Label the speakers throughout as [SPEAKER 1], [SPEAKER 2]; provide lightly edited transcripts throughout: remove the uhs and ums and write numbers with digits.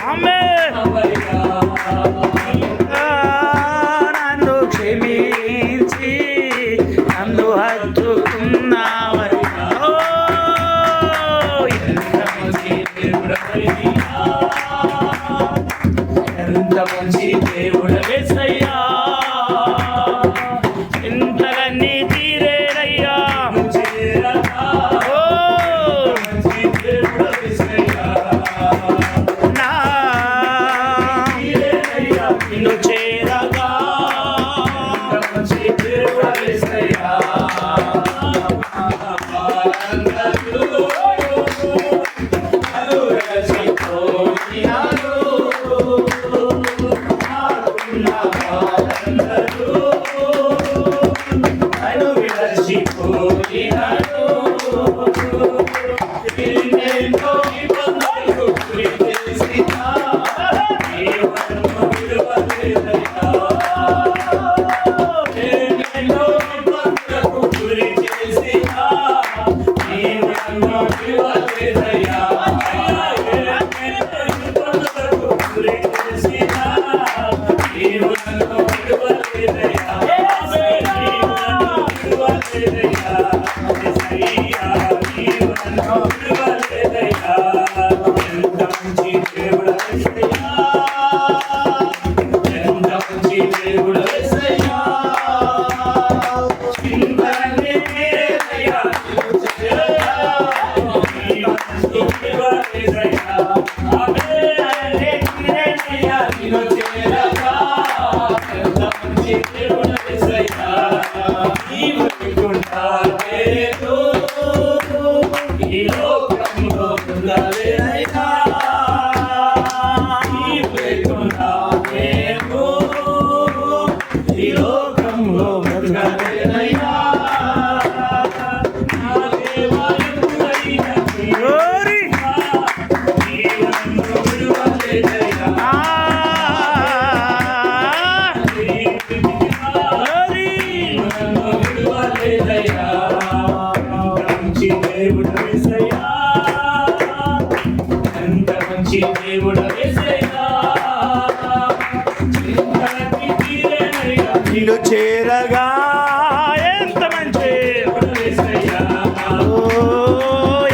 [SPEAKER 1] ఆమేన్. నన్ను క్షమించి నన్ను హత్తుకున్నావని ఎంత మంచి దేవుడవయ్యా, ఎంత మంచి దేవుడవేసయ్యా, ఇంతలన్నీ తీరేనయ్యా. నిన్ను చేరగా నిన్ను చేరగా ఎంత మంచి,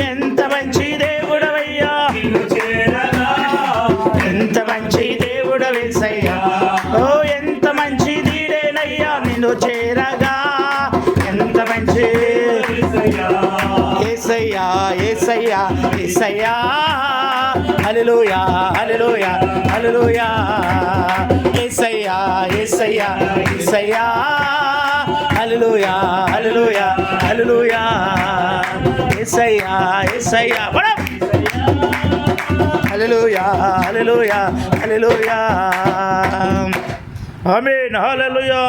[SPEAKER 1] ఎంత మంచి దేవుడవయ్యా, ఎంత మంచి దేవుడవేసయ్యా, ఓ ఎంత మంచి దీడేనయ్యా. నిన్ను చేరగా ఎంత మంచి యేసయ్యా, యేసయ్యా, యేసయ్యా, హల్లెలూయా, హల్లెలూయా, హల్లెలూయా, యేసయ్యా, యేసయ్యా, యేసయ్యా, హల్లెలూయా, హల్లెలూయా, హల్లెలూయా, యేసయ్యా, యేసయ్యా, హల్లెలూయా, హల్లెలూయా, హల్లెలూయా, ఆమేన్, హల్లెలూయా.